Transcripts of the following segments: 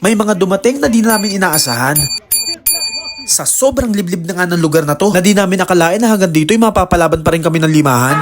May mga dumating na di namin inaasahan. Sa sobrang liblib na nga ng lugar na to, na di namin akalain na hanggang dito ay mapapalaban pa rin kami ng limahan.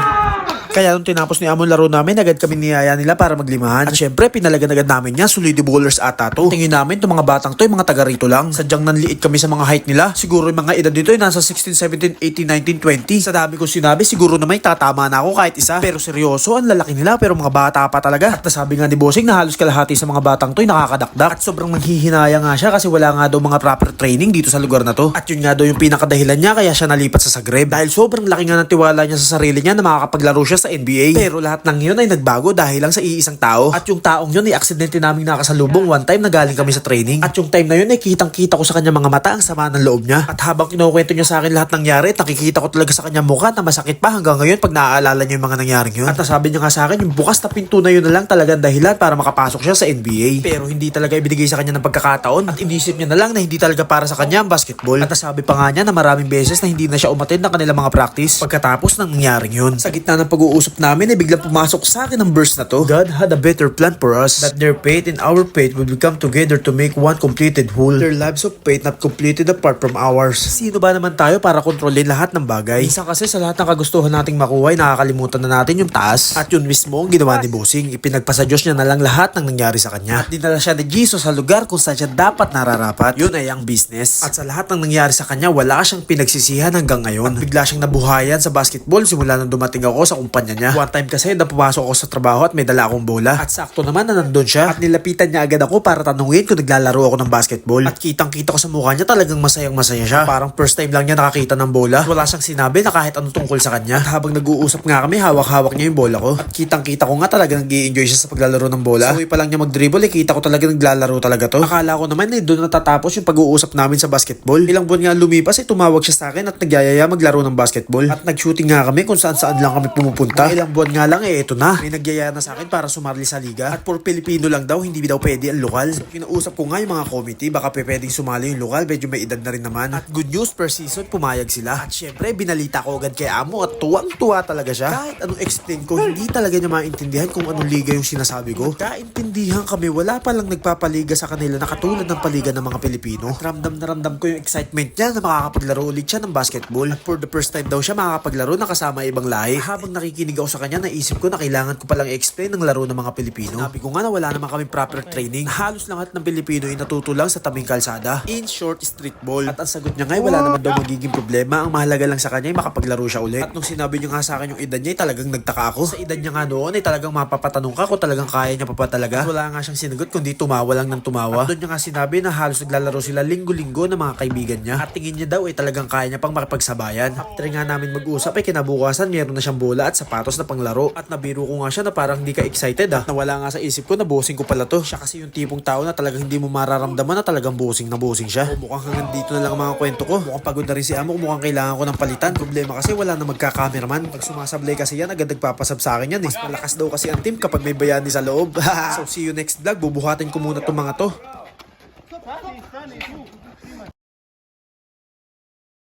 Kaya nung tinapos ni Amo laro namin, agad kami niyaya nila para maglimahan. At syempre, pinalagan-agad namin niya, solid bowlers ata to. Tingin namin itong mga batang to, yung mga taga rito lang. Sadyang nanliit kami sa mga height nila. Siguro yung mga edad dito ay nasa 16, 17, 18, 19, 20. Sa dami kong sinabi, siguro naman tatama na ako kahit isa. Pero seryoso, ang lalaki nila, pero mga bata pa talaga. At nasabi nga ni Bossing na halos kalahati sa mga batang to ay nakakadakdak. At sobrang nanghihinaya nga siya kasi wala nga daw mga proper training dito sa lugar na to. At yun nga daw yung pinakadahilan niya kaya siya nalipat sa Zagreb. Dahil sobrang laki nga ng tiwala niya sa sarili niya na makakapaglaro siya sa NBA. Pero lahat ng yun ay nagbago dahil lang sa iisang tao. At yung taong yun ay aksidente naming nakasalubong one time na galing kami sa training. At yung time na yun ay kitang-kita ko sa kanya mga mata ang sama ng loob niya. At habang kinukwento niya sa akin lahat nangyari, nakikita ko talaga sa kanya mukha na masakit pa hanggang ngayon pag naaalala niya yung mga nangyaring yun. At nasabi niya nga sa akin yung bukas na pinto na yun na lang talagang dahilan para makapasok siya sa NBA. Pero hindi talaga ibinigay sa kanya ng pagkakataon at inisip niya na lang na hindi talaga para sa kanya ang basketball. At nasabi pa nga niya na maraming beses na hindi na siya umattend ng kanilang mga practice pagkatapos ng nangyaring yun. Sa gitna ng pag-uusap namin ay biglang pumasok sa akin ang verse na to. God had a better plan for us, that their faith and our faith will become together to make one completed whole. Their lives of faith not completed apart from ours. Sino ba naman tayo para kontrolin lahat ng bagay? Minsan kasi sa lahat ng kagustuhan nating makuha ay nakakalimutan na natin yung taas. At yun mismo ang ginawa ni Bossing. Ipinagpasa Diyos niya na lang lahat ng nangyari sa kanya. At dinala siya ni Jesus sa lugar kung saan siya dapat nararapat. Yun ay ang business. At sa lahat ng nangyari sa kanya, wala siyang pinagsisihan hanggang ngayon. At bigla siyang nabuhayan sa basketball simula nang dumating ako sa kumpanya niya. One time kasi pumasok ako sa trabaho at may dala akong bola. At sakto naman na nandun siya. At nilapitan niya agad ako para tanungin kung naglalaro ako ng basketball. At kitang-kita ko sa mukha niya talagang masayang-masaya siya. Parang first time lang niya nakakita ng bola. Wala siyang sinabi na kahit ano tungkol sa kanya. At habang nag-uusap nga kami, hawak-hawak niya yung bola ko. At kitang-kita ko nga talagang nag-i-enjoy siya sa paglalaro ng bola. So, pa lang niya mag-dribble, kita ko talaga naglalaro talaga to. Akala ko naman na doon natatapos yung pag-uusap namin sa basketball. Ilang buwan nga lumipas ay tumawag siya sa akin at nagyayaya maglaro ng basketball. At nag-shooting nga kami kung saan-saan lang kami pumupunta. Ilang buwan nga lang ito na. May nagyaya na sa akin para sumali sa liga. At for Pilipino lang daw, hindi daw pwede ang lokal. So, kinausap ko nga yung mga committee, baka pwedeng sumali yung lokal, medyo may edad na rin naman. At good news, per season, pumayag sila. At syempre, binalita ko agad kay Amo at tuwang-tuwa talaga siya. Kahit anong explain ko, hindi talaga niya maintindihan kung anong liga yung sinasabi ko. Kaintindihan kami, wala pa lang nagpapaliga sa kanila na katulad ng paliga ng mga Pilipino. At ramdam na ramdam ko yung excitement niya na makakapaglaro ulit siya ng basketball. At for the first time daw siya makakapaglaro na kasama ibang lahi. Habang nakikinig ako sa kanya, naisip ko na kailangan ko palang i-explain ng laro ng mga Pilipino. Sabi ko nga na wala naman kami proper training. Halos lahat ng Pilipino ay natuto lang sa tabing kalsada. In short, street ball. At ang sagot niya nga wala naman daw magiging problema. Ang mahalaga lang sa kanya ay makapaglaro siya ulit. At nung sinabi niya nga sa akin yung edad niya ay talagang nagtaka ako. Sa edad niya nga noon ay talagang mapapatanong ka kung talagang kaya niya pa ba talaga. At wala nga siyang sinagot kundi tumawa lang ng tumawa. At doon niya nga sinabi na halos naglalaro sila linggo-linggo ng mga kaibigan niya. At tingin niya daw ay talagang kaya niya pang makipagsabayan. After nga namin mag-usap ay kinabukasan meron na siyang bola at sapatos na panglaro. At nabiro ko nga siya na parang hindi ka excited ah. Nawala nga sa isip ko na bossing ko pala to. Siya kasi yung tipong tao na talagang hindi mo mararamdaman na talagang bossing na bossing siya. O mukhang hanggang dito na lang ang mga kwento ko. Mukhang pagod na rin si Amo, mukhang kailangan ko ng palitan. Problema kasi wala na magka-cameraman. Pag sumasablay kasi yan, agad nagpapasab sa akin yan eh. Mas malakas daw kasi ang team kapag may bayani sa loob. So see you next vlog. Bubuhatin ko muna itong mga to.